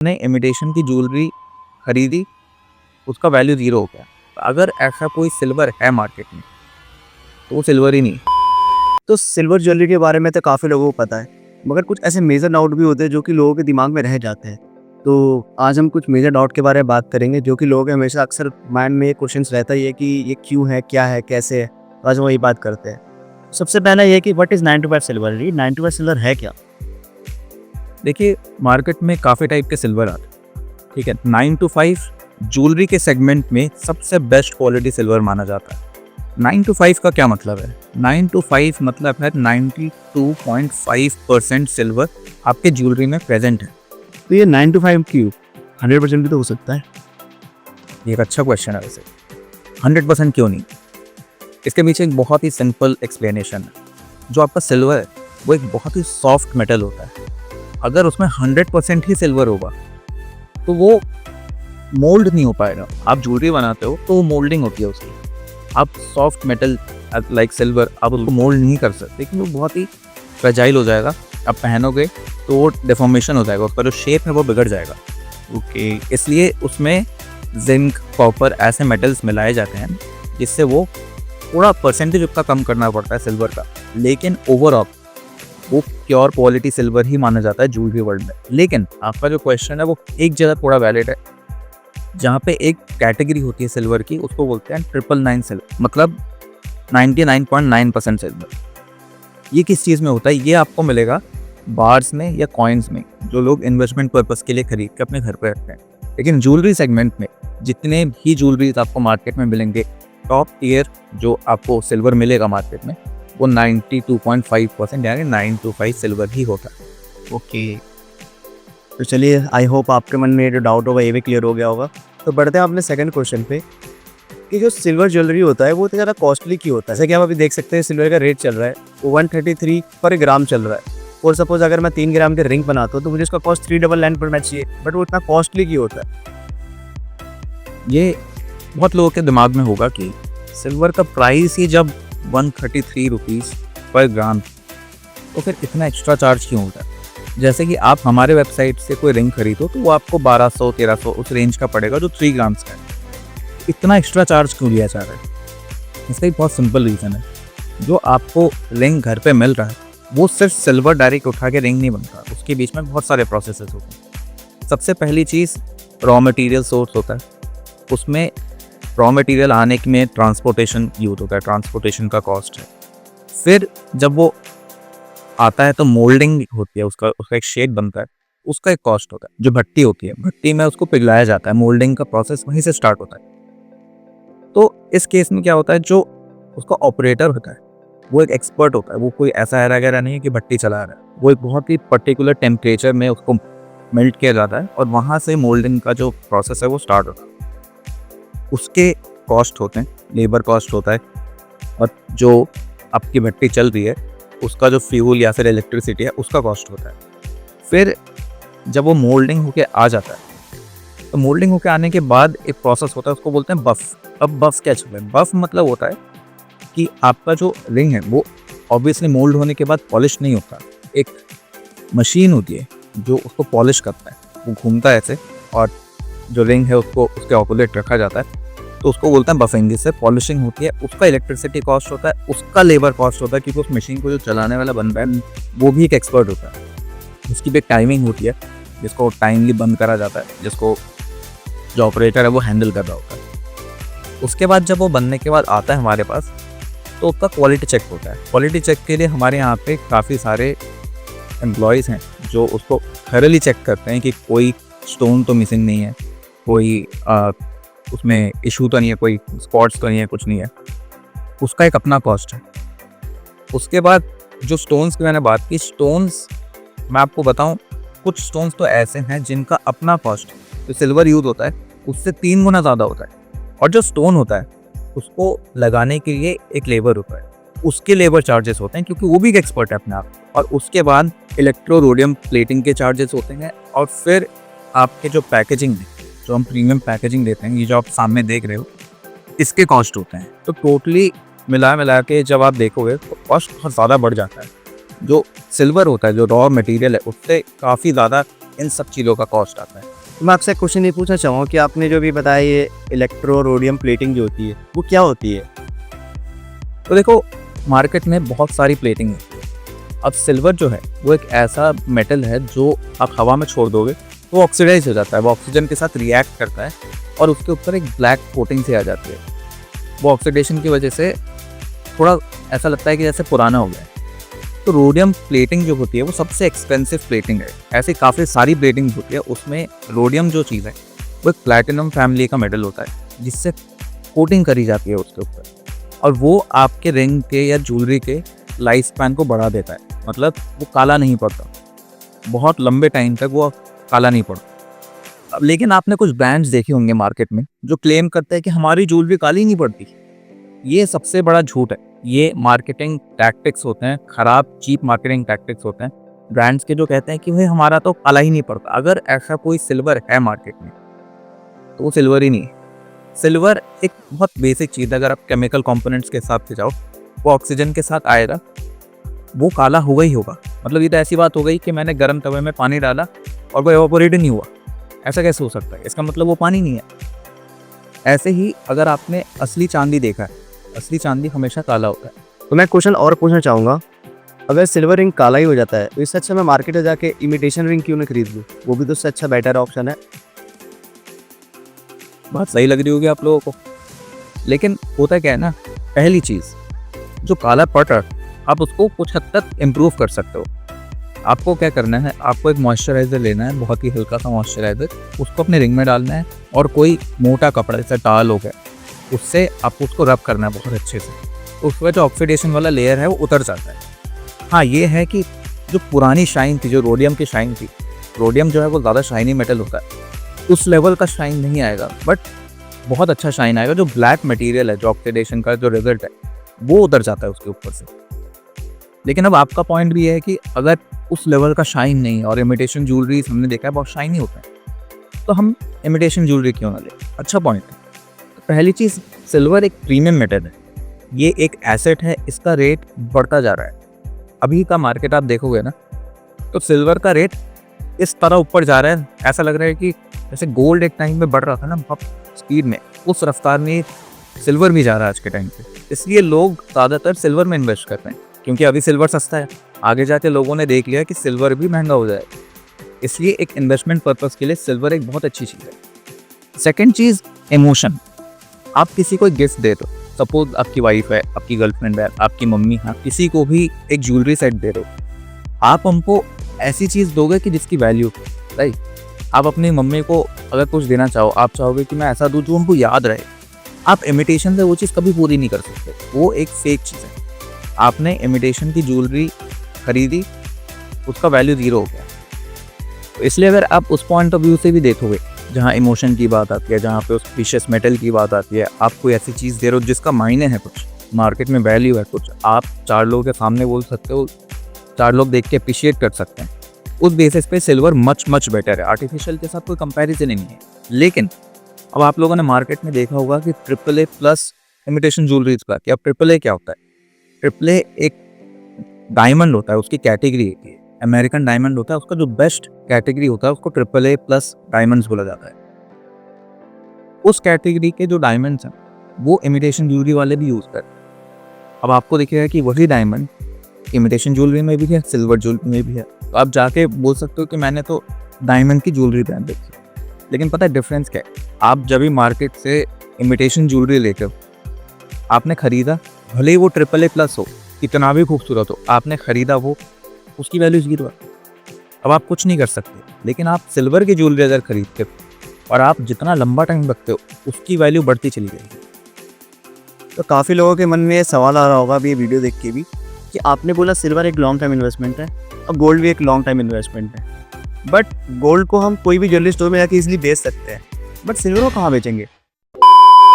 ने इमिटेशन की ज्वेलरी खरीदी, उसका वैल्यू ज़ीरो हो गया। अगर ऐसा कोई सिल्वर है मार्केट में, तो वो सिल्वर ही नहीं। तो सिल्वर ज्वेलरी के बारे में तो काफ़ी लोगों को पता है, मगर कुछ ऐसे मेजर डाउट भी होते हैं जो कि लोगों के दिमाग में रह जाते हैं। तो आज हम कुछ मेजर डाउट के बारे में बात करेंगे जो कि लोगों के हमेशा अक्सर माइंड में ये क्वेश्चंस रहता ही है कि ये क्यों है, क्या है, कैसे है। तो आज हम वही बात करते हैं। सबसे पहला ये कि व्हाट इज़ 9 टू 5 सिल्वर? ये 9 टू 5 सिल्वर है क्या? देखिए, मार्केट में काफ़ी टाइप के सिल्वर आते हैं, ठीक है। 9 टू 5 ज्वेलरी के सेगमेंट में सबसे बेस्ट क्वालिटी सिल्वर माना जाता है। 9 टू 5 का क्या मतलब है? 9 टू 5 मतलब है 92.5% सिल्वर आपके ज्वेलरी में प्रेजेंट है। तो ये 9 टू 5 क्यों? 100% भी तो हो सकता है। ये एक अच्छा क्वेश्चन है वैसे। 100% क्यों नहीं? इसके पीछे एक बहुत ही सिंपल एक्सप्लेनेशन है। जो आपका सिल्वर है वो एक बहुत ही सॉफ्ट मेटल होता है। अगर उसमें 100% ही सिल्वर होगा तो वो मोल्ड नहीं हो पाएगा। आप ज्वेलरी बनाते हो तो वो मोल्डिंग होती है उसकी। आप सॉफ्ट मेटल लाइक सिल्वर आप उसको मोल्ड नहीं कर सकते, लेकिन वो बहुत ही फ्रेजाइल हो जाएगा। आप पहनोगे तो वो डिफॉर्मेशन हो जाएगा, उसका जो शेप है वो बिगड़ जाएगा। ओके, इसलिए उसमें जिंक, कॉपर ऐसे मेटल्स मिलाए जाते हैं जिससे वो थोड़ा परसेंटेज उसका कम करना पड़ता है सिल्वर का, लेकिन ओवरऑल वो प्योर क्वालिटी सिल्वर ही माना जाता है ज्वेलरी वर्ल्ड में। लेकिन आपका जो क्वेश्चन है वो एक जगह थोड़ा वैलिड है, जहाँ पे एक कैटेगरी होती है सिल्वर की, उसको बोलते हैं 999 सिल्वर, मतलब 99.9% सिल्वर। ये किस चीज़ में होता है? ये आपको मिलेगा बार्स में या कॉइन्स में, जो लोग इन्वेस्टमेंट पर्पस के लिए खरीद के अपने घर पे रखते हैं। लेकिन ज्वेलरी सेगमेंट में जितने भी ज्वेलरीज आपको मार्केट में मिलेंगे, टॉप टियर जो आपको सिल्वर मिलेगा मार्केट में, वो 92.5% यानी 9 टू 5 सिल्वर ही होता है। ओके, तो चलिए, आई होप आपके मन में ये जो डाउट होगा ये भी क्लियर हो गया होगा। तो बढ़ते हैं अपने सेकंड क्वेश्चन पे कि जो सिल्वर ज्वेलरी होता है वो इतना ज़्यादा कॉस्टली क्यों होता है? जैसे कि आप अभी देख सकते हैं सिल्वर का रेट चल रहा है वो 133 पर ग्राम चल रहा है। और सपोज अगर मैं 3 ग्राम के रिंग बनाता हूँ तो मुझे उसका कॉस्ट 399 पड़ना चाहिए, बट वो इतना कॉस्टली क्यों होता है? ये बहुत लोगों के दिमाग में होगा कि सिल्वर का प्राइस ही जब 133 रुपीज़ पर ग्राम, तो फिर इतना एक्स्ट्रा चार्ज क्यों होता है? जैसे कि आप हमारे वेबसाइट से कोई रिंग खरीदो तो वो आपको 1200-1300 उस रेंज का पड़ेगा जो 3 ग्राम्स का है। इतना एक्स्ट्रा चार्ज क्यों लिया जा रहा है? इसका एक बहुत सिंपल रीज़न है। जो आपको रिंग घर पे मिल रहा है वो सिर्फ सिल्वर डायरेक्ट उठा के रिंग नहीं बनता, उसके बीच में बहुत सारे प्रोसेसेस होते हैं। सबसे पहली चीज़ रॉ मटेरियल सोर्स होता है। उसमें रॉ मटेरियल आने में ट्रांसपोर्टेशन यूज होता है, ट्रांसपोर्टेशन का कॉस्ट है। फिर जब वो आता है तो मोल्डिंग होती है, उसका एक शेड बनता है, उसका एक कॉस्ट होता है। जो भट्टी होती है, भट्टी में उसको पिघलाया जाता है, मोल्डिंग का प्रोसेस वहीं से स्टार्ट होता है। तो इस केस में क्या होता है, जो उसका ऑपरेटर होता है वो एक एक्सपर्ट होता है। वो कोई ऐसा हैरा गैरा नहीं है कि भट्टी चला रहा है। वो एक बहुत ही पर्टिकुलर टेम्परेचर में उसको मेल्ट किया जाता है और वहाँ से मोल्डिंग का जो प्रोसेस है वो स्टार्ट होता है। उसके कॉस्ट होते हैं, लेबर कॉस्ट होता है, और जो आपकी भट्टी चल रही है उसका जो फ्यूल या फिर इलेक्ट्रिसिटी है उसका कॉस्ट होता है। फिर जब वो मोल्डिंग होके आ जाता है तो मोल्डिंग होके आने के बाद एक प्रोसेस होता है, उसको बोलते हैं बफ। अब बफ क्या चल रहा है? बफ मतलब होता है कि आपका जो रिंग है वो ऑब्वियसली मोल्ड होने के बाद पॉलिश नहीं होता। एक मशीन होती है जो उसको पॉलिश करता है, वो घूमता है ऐसे, और जो रिंग है उसको उसके ऑपोजिट रखा जाता है, तो उसको बोलते हैं बफिंग। जिससे पॉलिशिंग होती है, उसका इलेक्ट्रिसिटी कॉस्ट होता है, उसका लेबर कॉस्ट होता है, क्योंकि उस मशीन को जो चलाने वाला बंदा है वो भी एक एक्सपर्ट होता है। उसकी भी एक टाइमिंग होती है जिसको टाइमली बंद करा जाता है, जिसको जो ऑपरेटर है वो हैंडल कर रहा होता है। उसके बाद जब वो बनने के बाद आता है हमारे पास, तो उसका क्वालिटी चेक होता है। क्वालिटी चेक के लिए हमारे यहाँ पे काफ़ी सारे एम्प्लॉयज़ हैं जो उसको थरली चेक करते हैं कि कोई स्टोन तो मिसिंग नहीं है, कोई उसमें इशू तो नहीं है, कोई स्पॉट्स तो नहीं है, कुछ नहीं है। उसका एक अपना कॉस्ट है। उसके बाद जो स्टोन्स की मैंने बात की, स्टोन्स मैं आपको बताऊं, कुछ स्टोन्स तो ऐसे हैं जिनका अपना कॉस्ट जो सिल्वर यूज होता है उससे 3 गुना ज़्यादा होता है। और जो स्टोन होता है उसको लगाने के लिए एक लेबर होता है, उसके लेबर चार्जेस होते हैं, क्योंकि वो भी एक एक्सपर्ट है अपने आप। और उसके बाद इलेक्ट्रोरोडियम प्लेटिंग के चार्जेस होते हैं, और फिर आपके जो पैकेजिंग है, जो हम प्रीमियम पैकेजिंग देते हैं, ये जो आप सामने देख रहे हो, इसके कॉस्ट होते हैं। तो टोटली मिला के जब आप देखोगे तो कॉस्ट बहुत ज़्यादा बढ़ जाता है। जो सिल्वर होता है, जो रॉ मटेरियल है, उससे काफ़ी ज़्यादा इन सब चीज़ों का कॉस्ट आता है। तो मैं आपसे क्वेश्चन ये पूछना चाहूँगा कि आपने जो भी बताया ये इलेक्ट्रो रोडियम प्लेटिंग जो होती है वो क्या होती है? तो देखो, मार्केट में बहुत सारी प्लेटिंग होती है। अब सिल्वर जो है वो एक ऐसा मेटल है जो आप हवा में छोड़ दोगे तो वो ऑक्सीडाइज हो जाता है, वो ऑक्सीजन के साथ रिएक्ट करता है और उसके ऊपर एक ब्लैक कोटिंग से आ जाती है। वो ऑक्सीडेशन की वजह से थोड़ा ऐसा लगता है कि जैसे पुराना हो गया है। तो रोडियम प्लेटिंग जो होती है वो सबसे एक्सपेंसिव प्लेटिंग है। ऐसी काफ़ी सारी प्लेटिंग होती है, उसमें रोडियम जो चीज़ है वो एक प्लैटिनम फैमिली का मेटल होता है जिससे कोटिंग करी जाती है उसके ऊपर, और वो आपके रिंग के या ज्वेलरी के लाइफ स्पैन को बढ़ा देता है। मतलब वो काला नहीं पड़ता, बहुत लंबे टाइम तक वो काला नहीं पड़ता। अब लेकिन आपने कुछ ब्रांड्स देखे होंगे मार्केट में जो क्लेम करते हैं कि हमारी ज्वेलरी काली नहीं पड़ती। ये सबसे बड़ा झूठ है। ये मार्केटिंग टैक्टिक्स होते हैं, ख़राब चीप मार्केटिंग टैक्टिक्स होते हैं ब्रांड्स के, जो कहते हैं कि भाई हमारा तो काला ही नहीं पड़ता। अगर ऐसा कोई सिल्वर है मार्केट में तो वो सिल्वर ही नहीं है। सिल्वर एक बहुत बेसिक चीज़ है। अगर आप केमिकल कंपोनेंट्स के हिसाब से जाओ, वो ऑक्सीजन के साथ आएगा, वो काला होगा ही होगा। मतलब ये तो ऐसी बात हो गई कि मैंने गर्म तवे में पानी डाला और वो एवापोरेट नहीं हुआ, ऐसा कैसे हो सकता है? इसका मतलब वो पानी नहीं है। ऐसे ही अगर आपने असली चांदी देखा है, असली चांदी हमेशा काला होता है। तो मैं क्वेश्चन और पूछना चाहूँगा, अगर सिल्वर रिंग काला ही हो जाता है तो इससे अच्छा मैं मार्केट में जाके इमिटेशन रिंग क्यों ना खरीद लूँ? वो भी तो उससे अच्छा बेटर ऑप्शन है। बात सही लग रही होगी आप लोगों को, लेकिन होता क्या है ना, पहली चीज़ जो काला पड़ रहा है आप उसको कुछ हद तक इम्प्रूव कर सकते हो। आपको क्या करना है, आपको एक मॉइस्चराइज़र लेना है, बहुत ही हल्का सा मॉइस्चराइज़र, उसको अपने रिंग में डालना है और कोई मोटा कपड़ा जैसे टाल हो गया उससे आपको उसको रब करना है बहुत अच्छे से। तो उसका जो ऑक्सीडेशन वाला लेयर है वो उतर जाता है। हाँ, ये है कि जो पुरानी शाइन थी, जो रोडियम की शाइन थी, रोडियम जो है वो ज़्यादा शाइनी मेटल होता है, उस लेवल का शाइन नहीं आएगा, बट बहुत अच्छा शाइन आएगा। जो ब्लैक मटेरियल है, जो ऑक्सीडेशन का जो रिजल्ट है, वो उतर जाता है उसके ऊपर से। लेकिन अब आपका पॉइंट भी है कि अगर उस लेवल का शाइन नहीं, और इमिटेशन ज्वेलरी हमने देखा है बहुत शाइनी होता है, तो हम इमिटेशन ज्वेलरी क्यों ना लें? अच्छा पॉइंट है। तो पहली चीज़, सिल्वर एक प्रीमियम मेटल है, ये एक एसेट है, इसका रेट बढ़ता जा रहा है। अभी का मार्केट आप देखोगे ना तो सिल्वर का रेट इस तरह ऊपर जा रहा है, ऐसा लग रहा है कि जैसे गोल्ड एक टाइम में बढ़ रहा था ना बहुत स्पीड में, उस रफ्तार में सिल्वर भी जा रहा है आज के टाइम पे। इसलिए लोग ज़्यादातर सिल्वर में इन्वेस्ट करते हैं, क्योंकि अभी सिल्वर सस्ता है। आगे जाके लोगों ने देख लिया कि सिल्वर भी महंगा हो जाएगा, इसलिए एक इन्वेस्टमेंट पर्पस के लिए सिल्वर एक बहुत अच्छी चीज़ है। सेकेंड चीज़, इमोशन। आप किसी को गिफ्ट दे दो, सपोज आपकी वाइफ है, आपकी गर्लफ्रेंड है, आपकी मम्मी है, किसी को भी एक ज्वेलरी सेट दे दो, आप हमको ऐसी चीज़ दोगे कि जिसकी वैल्यू, राइट? आप अपनी मम्मी को अगर कुछ देना चाहो, आप चाहोगे कि मैं ऐसा दूँ जो उनको याद रहे। आप इमिटेशन से वो चीज़ कभी पूरी नहीं कर सकते, वो एक फेक चीज़ है। आपने इमिटेशन की ज्वेलरी खरीदी, उसका वैल्यू ज़ीरो हो गया। तो इसलिए अगर आप उस पॉइंट ऑफ व्यू से भी देखोगे, जहाँ इमोशन की बात आती है, जहाँ पे उस प्रीशियस मेटल की बात आती है, आप कोई ऐसी चीज़ दे रहे हो जिसका मायने है, कुछ मार्केट में वैल्यू है, कुछ आप 4 लोगों के सामने बोल सकते हो, 4 लोग देख के अप्रिशिएट कर सकते हैं, उस बेसिस पे सिल्वर मच बेटर है। आर्टिफिशियल के साथ कोई कंपैरिजन ही नहीं है। लेकिन अब आप लोगों ने मार्केट में देखा होगा कि AAA प्लस इमिटेशन ज्वेलरीज का, कि अब AAA क्या होता है? AAA एक डायमंड होता है, उसकी कैटेगरी है, अमेरिकन डायमंड होता है, उसका जो बेस्ट कैटेगरी होता है उसको AAA प्लस डायमंड्स बोला जाता है। उस कैटेगरी के जो डायमंड्स हैं वो इमिटेशन ज्वेलरी वाले भी यूज़ करते हैं। अब आपको दिखेगा कि वही डायमंड इमिटेशन ज्वेलरी में भी है, सिल्वर ज्वेलरी में भी है, तो आप जाके बोल सकते हो कि मैंने तो डायमंड की ज्वेलरी पहन रखी है। लेकिन पता है डिफरेंस क्या है? आप जब भी मार्केट से इमिटेशन ज्वेलरी लेते हो, आपने ख़रीदा, भले ही वो AAA प्लस हो, कितना भी खूबसूरत हो, आपने ख़रीदा, वो उसकी वैल्यू ज़ीरो है। अब आप कुछ नहीं कर सकते। लेकिन आप सिल्वर की ज्वेलरी अगर खरीदते हो और आप जितना लंबा टाइम रखते हो, उसकी वैल्यू बढ़ती चली जाएगी। तो काफ़ी लोगों के मन में ये सवाल आ रहा होगा अभी ये वीडियो देख के भी, कि आपने बोला सिल्वर एक लॉन्ग टाइम इन्वेस्टमेंट है और गोल्ड भी एक लॉन्ग टाइम इन्वेस्टमेंट है, बट गोल्ड को हम कोई भी ज्वेलरी स्टोर में जाके इजीली बेच सकते हैं, बट सिल्वर को कहाँ बेचेंगे?